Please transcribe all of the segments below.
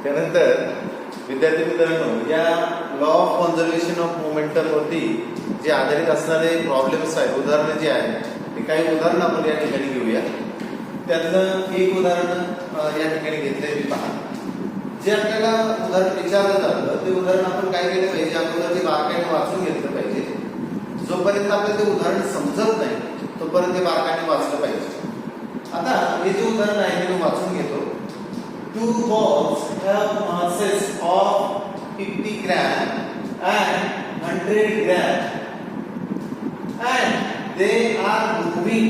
त्यानंतर विद्यार्थी मित्रांनो, या law of conservation of momentum वरती जे आधारित असणारे प्रॉब्लेम्स आहेत, उदाहरणं जे आहेत, ते काही उदाहरणं आपण या ठिकाणी घेऊया. त्यातलं एक उदाहरण या ठिकाणी घेतलंय मी. पहा, जे आपल्याला उदाहरण विचारलं जातं ते उदाहरण आपण काय केलं पाहिजे, अगोदर ते बारकाईने वाचून घेतलं पाहिजे. जोपर्यंत आपल्याला ते उदाहरण समजत नाही तोपर्यंत ते बारकाईने वाचलं पाहिजे. आता हे जे उदाहरण आहे ते मी वाचून घेतो. Two balls have masses of 50 gram and 100 gram, and they are moving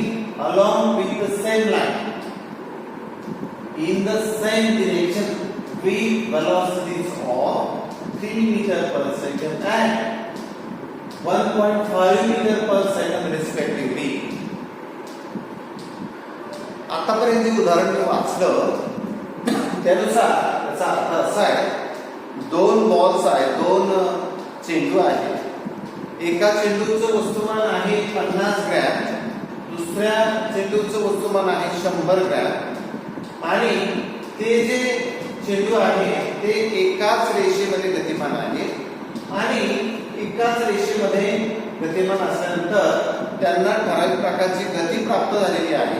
along with the same line in the same direction with velocities of 3 meter per second and 1.5 meter per second respectively. आतापर्यंत जे उदाहरण मी वाचलं त्यानुसार त्याचा अर्थ असा आहे, दोन बॉल्स आहेत, दोन चेंडू आहेत. एका चेंडूचं वस्तुमान आहे 50 ग्रॅम, दुसऱ्या चेंडूचं वस्तुमान आहे 100 ग्रॅम, आणि ते जे चेंडू आहे ते एकाच रेषेमध्ये गतिमान आहे. आणि एकाच रेषेमध्ये गतिमान असल्यानंतर त्यांना ठराविक प्रकारची गती प्राप्त झालेली आहे.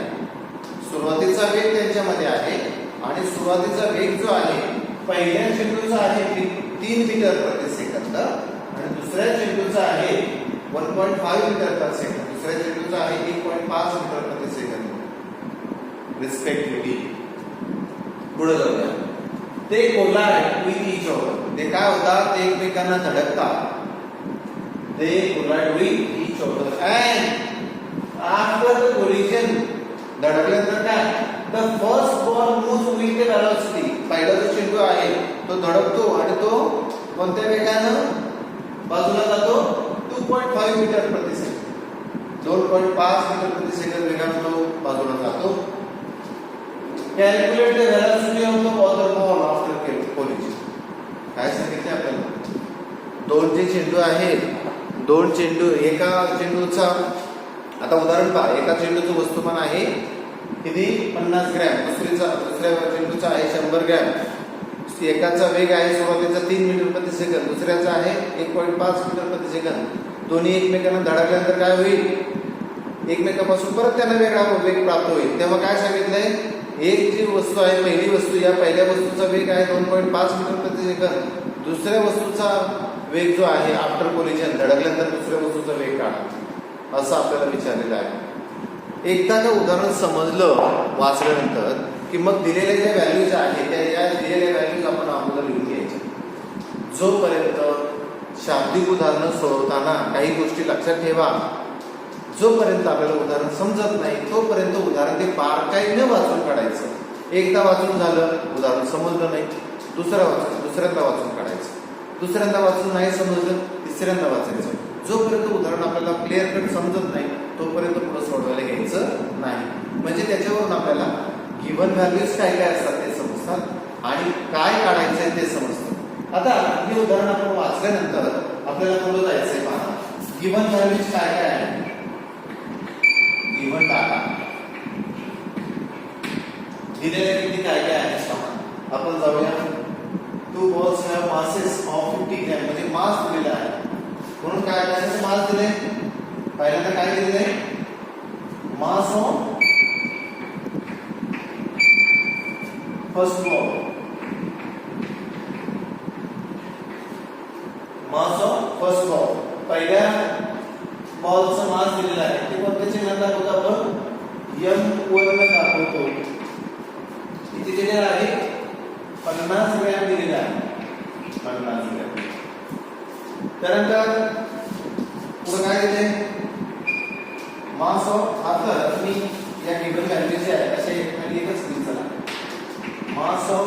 सुरुवातीचा वेग त्यांच्यामध्ये आहे आणि सुरुवातीचा वेग जो आहे पहिल्या चेंडूचा आहे 3 मीटर प्रति सेकंद आणि दुसऱ्या चेंडूचा आहे 1.5 मीटर पर सेकंद, दुसऱ्या चेंडूचा आहे 1.5 मीटर प्रति सेकंद रिस्पेक्टिव्हली. पुढे जाऊया. ते कोलाइड विथ ईच अदर. ते काय होतात, ते एकमेकांना धडकतात. ते collide with each other and after the collision, धडकल्यानंतर काय, the first ball moves with the velocity. पहिला जो चेंडू आहे तो धडकतो आणि तो कोणत्या वेगानं बाजूला जातो, 2.5 मीटर प्रति सेकंद, 2.5 मीटर प्रति सेकंद वेगानं तो बाजूला जातो. Calculate the velocity of the other ball after collision. काय सांगितलं आपल्याला, दोन जे चेंडू आहेत, दोन चेंडू, एका चेंडूचा, आता उदाहरण पहा, एका चेंडूचं वस्तुमान आहे किती, 50 ग्रॅम, दुसऱ्या चेंडूचा आहे 100 ग्रॅम. एकाचा वेग आहे सुरुवातीचा 3 मीटर प्रति सेकंद, दुसऱ्याचा आहे 1.5 मीटर प्रति सेकंद. दोन्ही एकमेकांना धडकल्यानंतर काय होईल, एकमेकांपासून परत त्यांना वेगळा वेग प्राप्त होईल. तेव्हा काय सांगितलंय, एक जी वस्तू आहे, पहिली वस्तू, या पहिल्या वस्तूचा वेग आहे 2.5 मीटर प्रति सेकंद, दुसऱ्या वस्तूचा वेग जो आहे आफ्टर कोलिजन, धडकल्यानंतर दुसऱ्या वस्तूचा वेग काढा, असं आपल्याला विचारलेलं आहे. एकदा का उदाहरण समजलं वाचल्यानंतर की मग दिलेल्या ज्या व्हॅल्यूज आहेत त्या या दिलेल्या व्हॅल्यूज आपण अगोदर लिहून घ्यायच्या. जोपर्यंत शाब्दिक उदाहरणं सोडवताना काही गोष्टी लक्षात ठेवा, जोपर्यंत आपल्याला उदाहरण समजत नाही तोपर्यंत उदाहरण ते बारकाईने वाचून काढायचं. एकदा वाचून झालं, उदाहरण समजलं नाही, दुसऱ्यांदा वाचून काढायचं, दुसऱ्यांदा वाचून नाही समजलं, तिसऱ्यांदा वाचायचं. जोपर्यंत उदाहरण आपल्याला क्लिअर कट समजत नाही तोपर्यंत पुढे सोडवायला घ्यायचं नाही. म्हणजे त्याच्यावरून आपल्याला गिव्हन व्हॅल्यूज काय काय असतात ते समजतात आणि काय काढायचंय ते समजतं. आता हे उदाहरण आपण वाचल्यानंतर आपल्याला पुढे जायचंय. पहा, गिव्हन व्हॅल्यूज काय काय आहे, गिव्हन टाका, दिलेल्या किती काय काय आहे पहा. आपण जाऊया. 2 balls have masses of 50 gram, म्हणजे मास दिलेला आहे म्हणून काय करायचं, मास दिले. पहिल्यांदा काय दिले, mass of first ball, mass of first ball, पहिल्या बॉलचं मास दिलेलं आहे. ते कोणत्या चिन्हात दाखवतो आपण, m1 दाखवतो. किती दिलेलं आहे, 50 ग्रॅम दिलेला आहे, 50 ग्रॅम. त्यानंतर पुढे काय दिले, मास ऑफ, आता मी या गिव्हन व्हॅल्यूज जे आहेत असे एकच घेऊन चला. मास ऑफ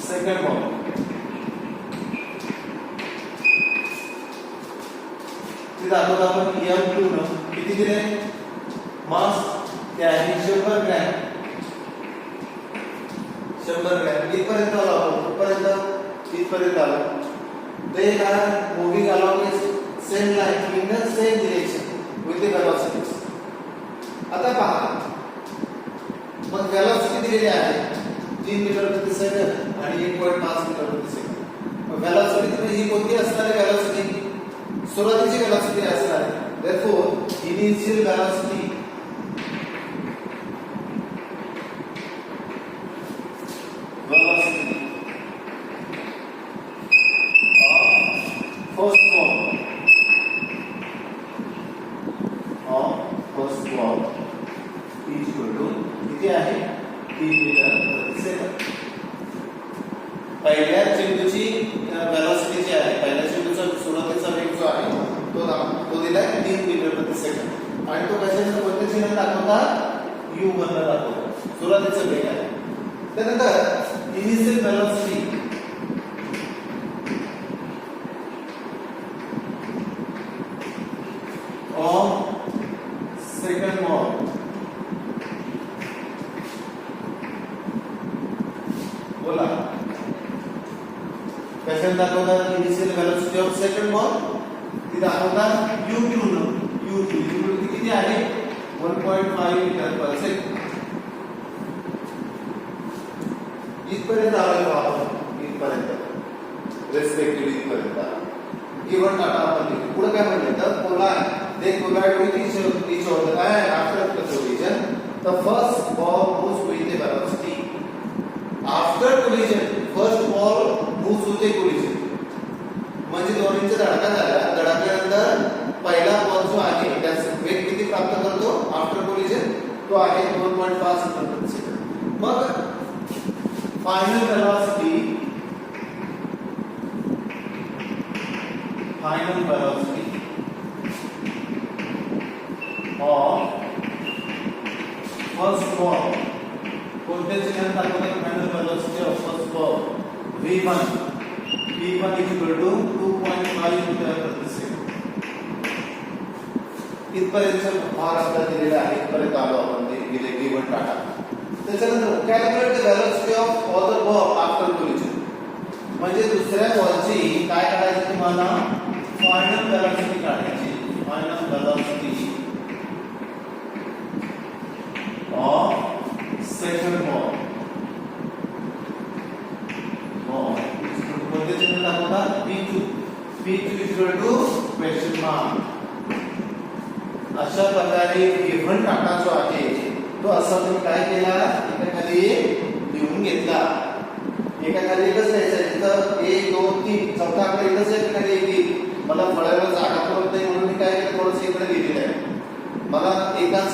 सेकंड बॉल, ते दाखवतो आपण m2 न किती दिले, मास ते आहे 100 ग्रॅम, 100 ग्रॅम. इथपर्यंत आलो आपण, इथपर्यंत आलो. They are moving along a same line in the same direction with the velocities. आता पहा, मग velocity दिलेली आहे 3 मीटर प्रति सेकंद आणि 1.5 मीटर प्रति सेकंद. व्हेलॉसिटी ही कोणती असणार आहे? व्हेलॉसिटी सुरुवातीची व्हेलॉसिटी असणार आहे. therefore इनिशियल व्हेलॉसिटी किती आहे? 3 मीटर प्रति सेकंद. पहिल्या चेंडूची व्हेलॉसिटी जी आहे, पहिल्या चेंडूचा सुरुवातीचा वेग जो आहे तो दिलाय 3 मीटर प्रति सेकंद आणि तो कशाने कोणत्या चिन्हाने दाखवतात? u1 ने दाखवतात. सुरुवातीचा वेग आहे. त्यानंतर initial velocity of second ball बोला कशाने दाखवतात? Initial velocity of second ball ती दाखवतात u2 न. u2 किती आहे? 1.5 मीटर पर सेकंड. इथपर्यंत आलो आपण, इथपर्यंत रेस्पेक्टिव्हली इथपर्यंत गिवन डाटा आपण लिहितो. पुढे काय म्हणले तर collide they collide with each other and after the collision the first ball moves with a velocity. After collision first ball moves with a collision. म्हणजे दोन्हींचा धडका झाला, धडकल्यानंतर पहिला बॉल जो आहे त्याचा वेग किती प्राप्त करतो? आफ्टर कोलिजन तो आहे 2.5 मीटर प्रति सेकंद. मग final velocity of first ball कोणत्या चिन्हाने दाखवतात? Final velocity of first ball v1 v1 2.5 metre प्रति सेकंद. इथपर्यंत भाग आपल्याला दिलेला आहे. इथपर्यंत आलो आपण ते दिले गिवन डाटा. त्याच्यानंतर calculate the velocity of other ball after collision. म्हणजे दुसऱ्या बॉलची काय काढायचं तुम्हाला? फायनल व्हेलॉसिटी काढायची. Final velocity of second ball कोणते चिन्ह दाखवतात? p2 question mark. अशा प्रकारे गिव्हन डाटा जो आहे तो असा तुम्ही काय केला? एकाखाली लिहून घेतला. एकाखाली एकच लिहायचं. इथं 1 2 3 चौथा आकडा एकच आहे, एकाखाली एक. मला फळाला जागा पुरत नाही म्हणून मी काय केलं? थोडंसं इकडे लिहिलेलं आहे. मला एकाच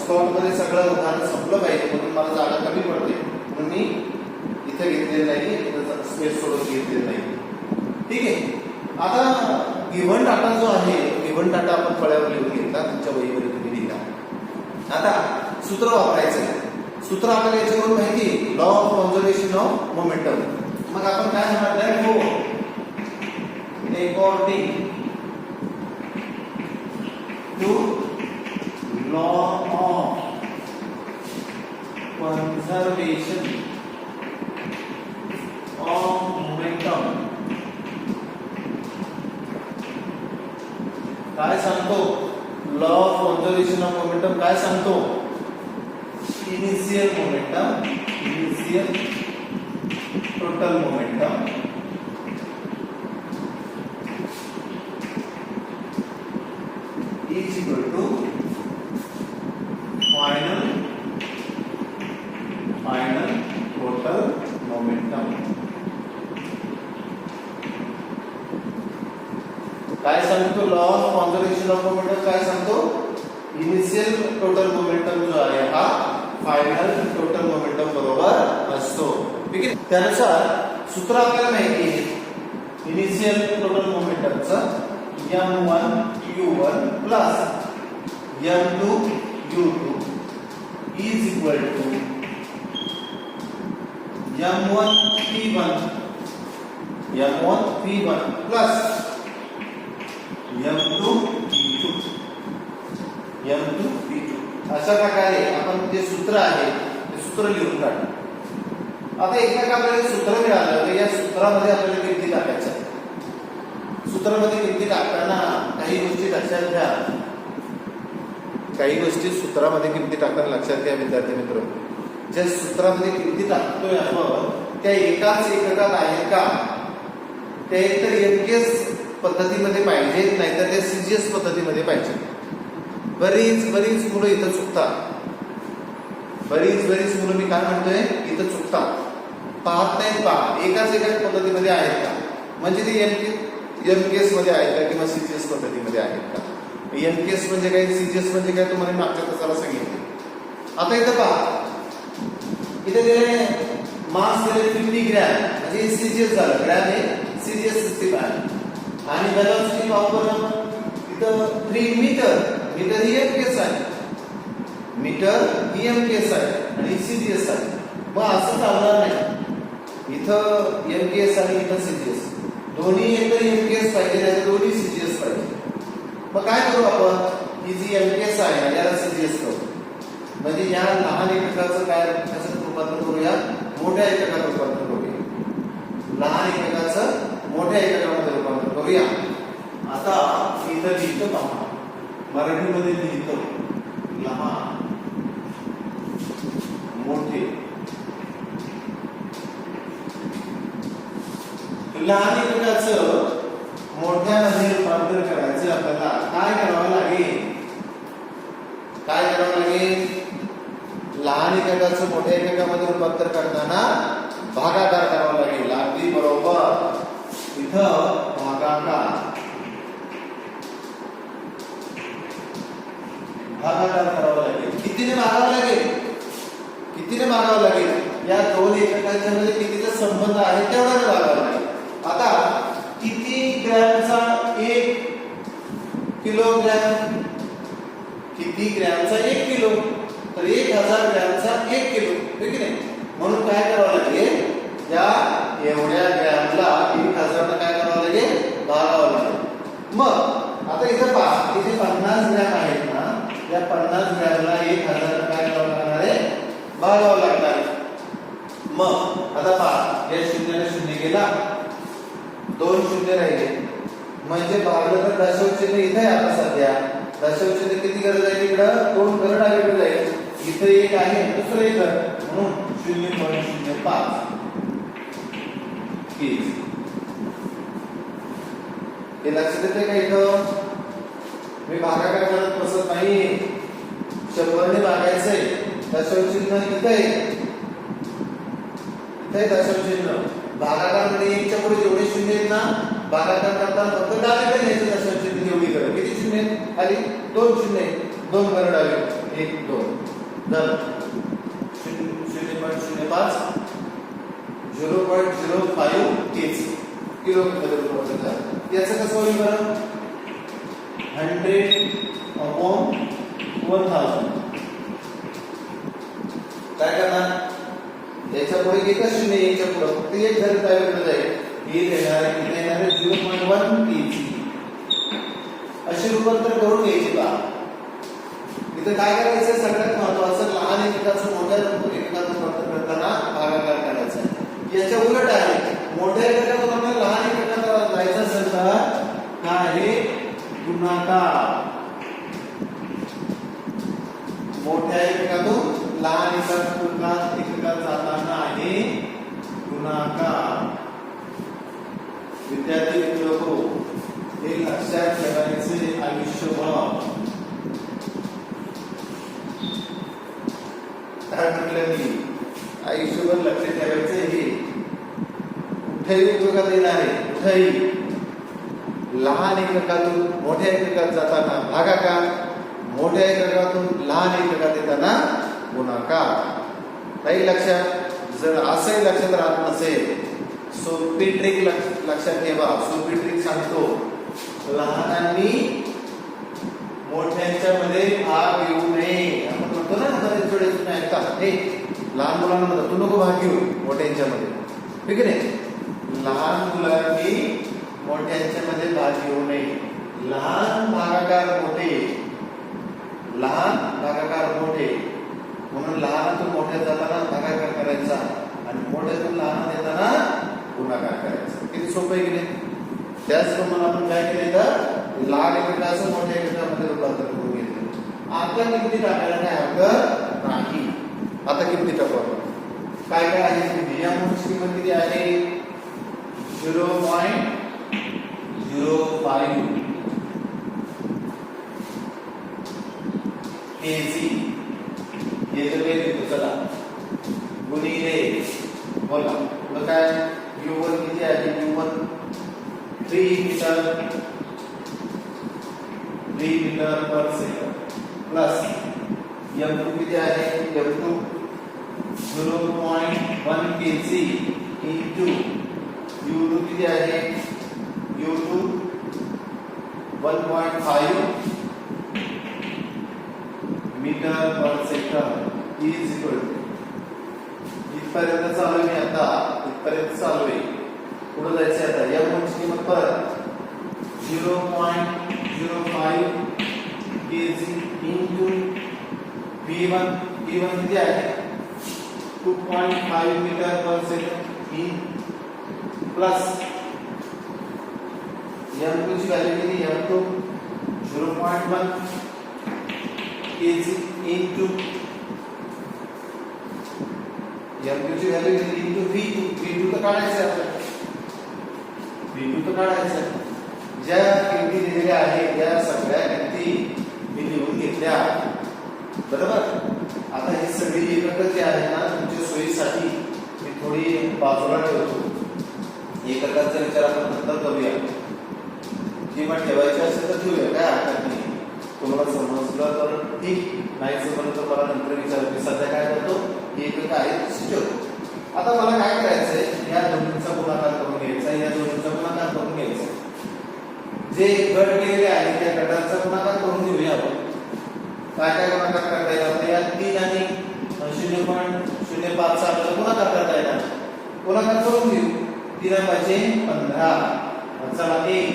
स्लॉट मध्ये सगळं उदाहरण संपलं पाहिजे म्हणून मला जागा कमी पडते म्हणून मी इथे घेतलेलं नाही, स्पेस सोडून घेतलेलं नाही. ठीक आहे. आता गिव्हन डाटा जो आहे, गिव्हन डाटा आपण फळ्यावर लिहून घेतला, तुमच्या वहीवर तुम्ही लिहिला. आता सूत्र वापरायचं आहे. सूत्र आपल्याला याच्यावरून माहिती, law of conservation of momentum. मग आपण काय म्हणणार आहे? हो, according to law of conservation of momentum काय सांगतो? Law of conservation of momentum काय सांगतो? Initial momentum, initial total momentum is equal to final total momentum. काय सांगतो? Law of conservation of momentum काय सांगतो? इनिशियल टोटल मोमेंटम जो आहे हा फायनल टोटल मोमेंटम बरोबर असतो. ठीक आहे. त्यानुसार सूत्र आपल्याला माहिती आहे इनिशियल टोटल मोमेंटमचं m1 u1 plus m2 u2 is equal to m1 p1 plus m2 p2 अशा प्रकारे आपण जे सूत्र आहे ते सूत्र लिहून काढू. आता एकदा का आपल्याला सूत्र मिळालं तर या सूत्रामध्ये आपल्याला किमती टाकायच्या. सूत्रामध्ये किमती टाकताना काही गोष्टी लक्षात घ्या. काही गोष्टी सूत्रामध्ये किमती टाकताना लक्षात घ्या विद्यार्थी मित्र. ज्या सूत्रामध्ये किमती टाकतोय आपण त्या एकाच एककात आहेत का, ते एकतर एमकेएस पद्धतीमध्ये पाहिजेत, नाहीतर ते सीजीएस पद्धतीमध्ये पाहिजे. बरीच मुलं इथं चुकतात. बरीच मुलं मी काय म्हणतोय इथं चुकतात, पाहत नाहीत. पहा एकाच पद्धतीमध्ये आहेत का, म्हणजे ते एमकेएस मध्ये आहेत का किंवा सीजीएस पद्धतीमध्ये आहेत का. एमकेएस म्हणजे काय, सीजीएस म्हणजे काय तुम्हाला मागच्या तासाला सांगितले. आता इथं पहा, इथे दिले मास दिले 50 ग्रॅम, म्हणजे सीजीएस झालं. ग्रॅम हे सीजीएस सिस्टीम आहे. आणि वेलोसिटी वापर इथं 3 मीटर, मीटर ही एमकेएस आहे, मीटर ही एमकेएस आहे आणि सीजीएस आहे. मग असं चालणार नाही. इथं एमकेएस आणि इथं सीजीएस, दोन्ही एकतर एमकेएस पाहिजे नाही तर दोन्ही सीजीएस पाहिजे. मग काय करू आपण, ही जी एमकेएस आहे याला सीजीएस करू. म्हणजे या लहान एककाचं काय कसं रूपांतर करूया, मोठ्या एककात रूपांतर करूया. लहान एककाचं मोठ्या एककामध्ये रूपांतर करूया. आता इथं लिहितो पहा, मराठीमध्ये लिहितो लहान मोठे. लहान एककाचं मोठ्यामध्ये रूपांतर करायचं आपल्याला काय करावं लागेल, काय करावं लागेल, लहान एककाचं मोठ्या एककामध्ये रूपांतर करताना भागाकार करावा लागेल. अगदी बरोबर. इथं भागाकार करावा लागेल. कितीने भागावं लागेल, कितीने भागावं लागेल, या दोन एककांच्या मध्ये कितीचा संबंध आहे तेवढाने भागावं लागेल. आता किती ग्रॅमचा 1 किलोग्रॅम, किती ग्रॅमचा 1 किलो, तर 1000 ग्रॅमचा 1 किलो, ठीक आहे. म्हणून काय करावं लागेल, या एवढ्या ग्रॅमला 1000 काय करावं लागेल, भागावं लागेल. मग आता इथं पहा, इथे 50 ग्रॅम आहेत ना, या 50 ग्रॅमला 1000 काय करावं लागणार आहे, भागावं लागणार आहे. मग आता पहा, या शून्याला शून्य गेला, 2 शून्य राहिले, म्हणजे भागलं तर दशांश चिन्ह इथे आहे. आता सध्या दशांश चिन्ह किती गरज आहे, इकडं 2 घर डावीकडे जाईल, इथे 1 आहे, दुसरं 1 घर, म्हणून 0.05 हे लक्षात येते का. इथं मी भागाकार करत बसत नाही, 100 ने भागायचंय. दशांश चिन्ह इथे आहे, इथे दशांश चिन्ह. भागाकार मध्ये 1 च्या पुढे जेवढे शून्य आहेत ना, भागाकार करताना फक्त डावीकडे न्यायचं दशांश चिन्ह एवढी करा. किती शून्य आहेत खाली, 2 शून्य आहेत, 2 घर डावे, 1 2 झालं. 0.05 0.05 किलोमीटर रूपांतर झालं. याचं कसं होईल बरं, 100/1000. काय करणार, याच्या पुढे एकच शून्य, याच्या पुढे फक्त 1 घर डावीकडे जाईल, हे देणार आहे, किती येणार आहे, 0.1 kg. अशी रूपांतर करून घ्यायची बा. इथं काय करायचं, सगळ्यात महत्वाचं लहान एककाचं मोठ्या एककात रूपांतर करताना भागाकार करायचा. याच्या उलट आहे, मोठ्या एककातून आपल्याला लहान एककात जायचं असेल तर काय आहे, गुणाकार. मोठ्या एककातून लहान एककात जाताना आहे गुणाकार. विद्यार्थी मित्र हे लक्षात ठेवायचे आयुष्यभर. काय म्हटलं मी, आयुष्यभर लक्षात ठेवायचे. हे कुठेही उपयोगात येणार आहे, कुठेही. लहान एककातून मोठ्या एककात जाताना भागाकार, मोठ्या एककातून लहान एककात येताना गुणाकार. काही लक्षात, जर असंही लक्षात राहत नसेल, सोपी ट्रिक लक्षात ठेवा. सोपी ट्रिक सांगतो, लहानांनी मोठ्यांच्या मध्ये भाग घेऊ नये. आपण म्हणतो ना, हे लहान मुलांना म्हणतो तू नको भाग घेऊ मोठ्यांच्या मध्ये, ठीक आहे. लहान मुलांनी मोठ्यांच्या मध्ये भाग घेऊ नये. लहान भागाकार मोठे, लहान भागाकार मोठे, म्हणून लहानातून मोठ्यात जाताना भागाकार करायचा आणि मोठ्यातून लहानात येताना गुणाकार करायचा. किती सोपं आहे की नाही. त्याचप्रमाणे आपण काय केले तर लहान एककाचं मोठ्या एककामध्ये रूपांतर करून घेतलं. आता किती टाकायला काय हरकत नाही. आता किमती टाकू आपण. काय काय आहे किमती? या मोठची किंमत किती आहे? 0.05 केजी. हे तर काही देतो चला गुणिले बोला मग काय U1 किती आहे? U1 3 metre per second plus M2 किती आहे? M2 0.1 केजी इंटू U2 किती आहे? U2 1.5 metre per second is equal to इथपर्यंत चालू आहे. आता इथपर्यंत चालू आहे. पुढे जायचं आता या मोठची किंमत परत 0.05 केजी इंटू V1 किती आहे? 2.5 metre per second in plus M2 ची व्हॅल्यू किती? M2 0.1 केजी इंटू M2 ची व्हॅल्यू किती? इंटू V2 तर काढायचं आहे आपल्याला. V2 तर काढायचं. ज्या किमती दिलेल्या आहेत त्या सगळ्या किमती मी लिहून घेतल्या बरोबर. आता ही सगळी एककं जी आहे ना तुमच्या सोयीसाठी मी थोडी बाजूला ठेवतो. एककाचा विचार आपण नंतर करूया किंवा ठेवायची असेल तर ठेवूया, काय हरकत नाही. तुम्हाला समजलं तर ठीक, नाही समजलं तर मला नंतर विचारू. मी सध्या काय करतो एकक आहे ठेवतो. आता मला काय करायचंय या दोन्हींचा गुणाकार करून घ्यायचा, या दोन्हींचा गुणाकार करून घ्यायचा. जे गट केलेले आहे त्या गटांचा गुणाकार करून घेऊया आपण. काय काय गुणाकार करता येईल आपल्याला? या 3 आणि 0.05 चा आपल्याला गुणाकार करता येणार. गुणाकार करून घेऊ. 3 5 15 चला 1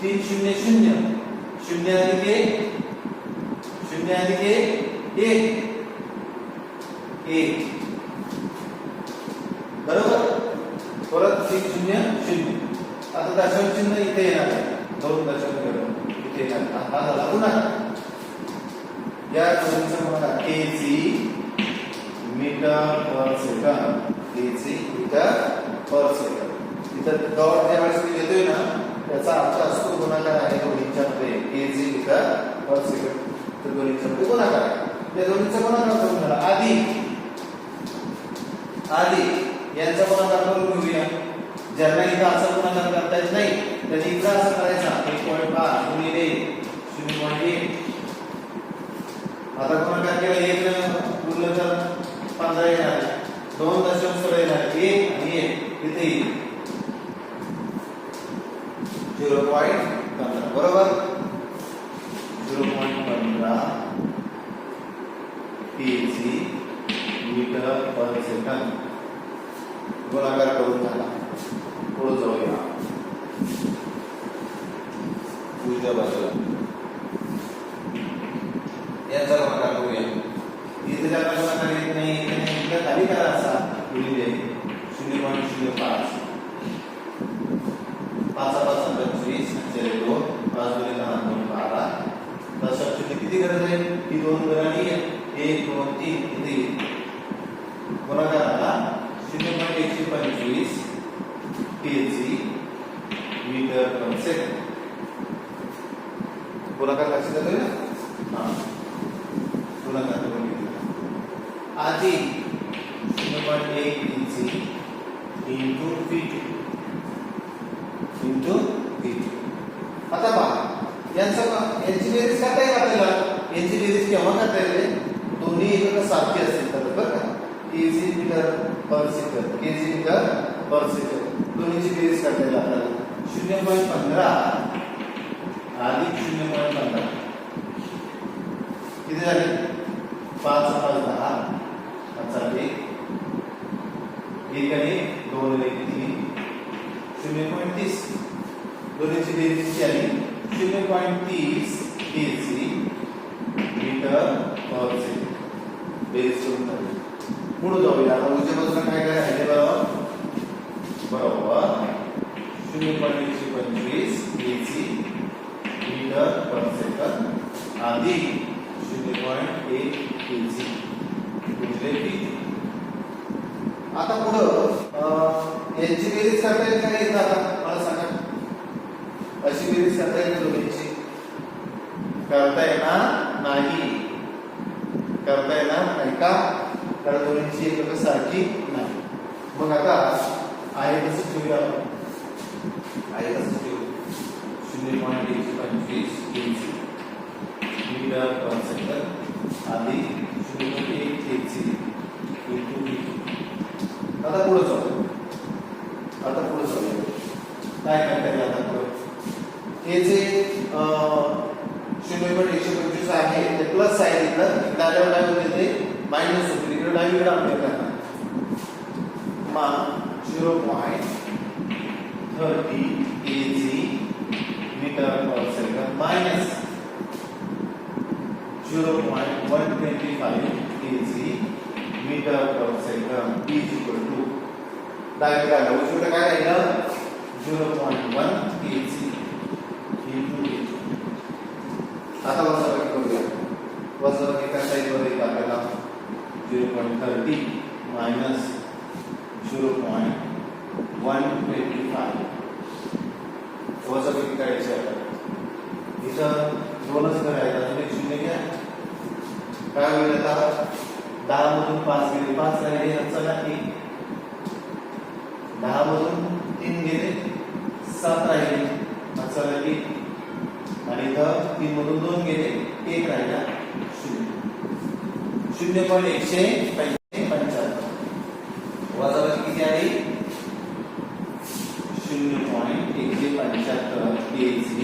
3 0 0 0 अधिक 1 0 अधिक 1 1 बरोबर. परत 3 0 0. आता दशांश चिन्ह इथे येणार आहे. 2 दशांश इथे येणार. हा झाला गुणाकार. या दोन्हीचा गुणाकार KG metre per second KG metre per second. इथं डॉट ज्यावेळेस मी घेतोय ना त्याचा अर्थ असतो गुणाकार आहे दोन्हीच्या मध्ये केजी मीटर पर सेकंड. तर दोन्हीच्या मध्ये गुणाकार आहे. या दोन्हीचा गुणाकार करून झाला. आधी यांचा गुणाकार करून घेऊया. ज्यांना इथं असा गुणाकार करता येत नाही त्यांनी इथं असं करायचा 1.5 गुणिले 0.1. आता गुणाकार केला 1 गुणलं तर 15 येणार. 2 दशांश येणार 1 आणि 1 इथे येईल 0.15 बरोबर. 0.15 केजी मीटर पर सेकंड गुणाकार करून झाला. पुढे जाऊया उजव्या बाजूला. याचा गुणाकार करूया. इथे ज्याला गुणाकार येत नाही इथे खाली करा असा गुणिले 0.05 5 5 25 2 5 2 12 दशांश किती गरज आहे? ही 2 गणानी 1 2 3 इथे गुणाकार आला 0.125 केजी मीटर पर सेकंड. गुणाकार लक्षात येतोय ना? हा गुणाकार करून घेतला. आधी 0.1 KG into V2 into V2. आता पहा यांची बेरीज करता येईल आपल्याला. यांची बेरीज केव्हा करता येईल? दोन्ही एकक सारखी असतील तर बरं का. KG metre per second KG metre per second दोन्हीची बेरीज करता येईल आपल्याला. 0.15 अधिक 0.15 किती झाले? 5 5 10 1 1 आणि 2 आणि 3 0.30 दोन्हीची बेरीज किती आली? 0.30 केजी मीटर पर सेकंड बेरीज करून झाली. पुढे जाऊया. आता उजव्या बाजूला काय काय आहे बरोबर 0.125 केजी मीटर पर सेकंड अधिक 0.1 केजी गुणिले V2 पुढं यांची बेरीज करता येईल का येत आता मला सांगा अशी बेरीज करता येईल दोघींची करता येणार नाही करता येणार नाही का कारण दोन्हीची एकमेक सारखी नाही मग आता आहे कसं ठेवूया आहे कसं ठेवू 0.125 kg मीटर पर सेकंड आधी 0.1 kg into v आता पुढे जाऊ काय करता येईल आता पुढे हे जे 0.125 आहे ते प्लस साइन इकडं डाव्या काय होते ते मायनस होते इकडे डावीकडे आपण करणार मग 0.30 kg metre per second minus 0.125 kg metre per second is equal to डावीकडे उजवीकडे काय राहिलं 0.1 kg into v आता वजाबाकी करूया वजाबाकी एका साइडवर येईल आपल्याला 0.30 मायनस 0.125 वजाबाकी करायची आहे इथं दोनच घर आहेत अजून एक शून्य घ्या काय होईल आता 10 मधून 5 गेले 5 राहिले चला 1 10 मधून 3 गेले 7 राहिले चला 1 आणि इथं 3 मधून 2 गेले 1 राहिला 0.175 वजाबाकी किती आली 0.175 kg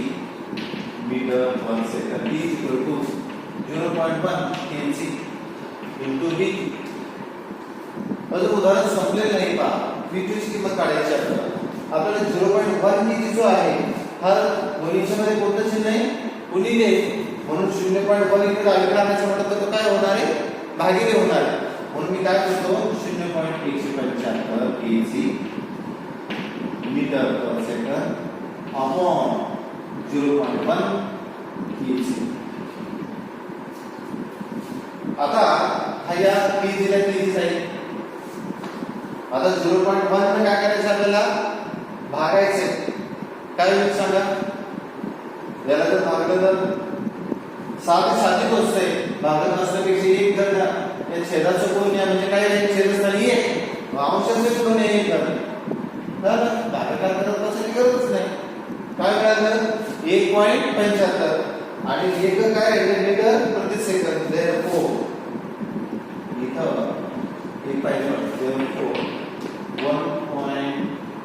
metre per second is equal to 0.1 kg into v अजून उदाहरण संपलेलं नाही पहा v ची किंमत काढायची आपल्याला 0.1 kg जो आहे हा दोन्हीच्या मध्ये कोणतं चिन्ह आहे गुणिले म्हणून 0.1 इकडे डावीकडे आणायचं म्हटलं तर काय होणार आहे भागिले होणार आहे म्हणून मी काय करतो 0.175 kg metre per second upon 0.1 kg आता हा या kg ला kg जाईल आता 0.1 ने काय करायचं आपल्याला भागायचे काय होईल सांगा याला जर भागलं तर साधी गोष्ट आहे भागत नसल्यापेक्षा एक जर या छेदाचं कोण या म्हणजे काय आहे छेदस्थानी एक अंशाचे कोण आहे एक जर तर भागाकार करत बसायची गरज नाही काय मिळालं 1.75 आणि एक काय आहे मीटर प्रति सेकंद therefore इथं एक पाहिजे therefore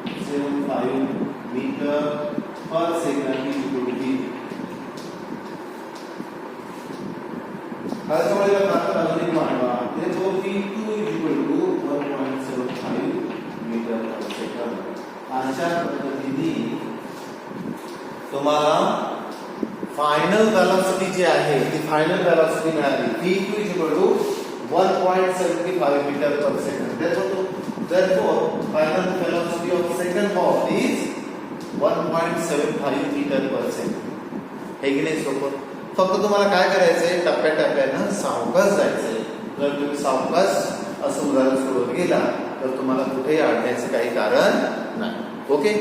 1.75 metre per second is equal to v आता समजलं का अजून एक मांडवा therefore v2 is equal to 1.75 metre per second अशा पद्धतीने तुम्हाला फायनल वेलोसिटी जी आहे ती फायनल वेलोसिटी मिळाली v2 is equal to 1.75 metre per second therefore final velocity of second ball is 1.75 metre per second हे की नाही सोपं फक्त तुम्हाला काय करायचंय टप्प्याटप्प्यानं सावकाश जायचंय जर तुम्ही सावकाश असं उदाहरण सोडवत गेला तर तुम्हाला कुठेही अडण्याचं काही कारण नाही ओके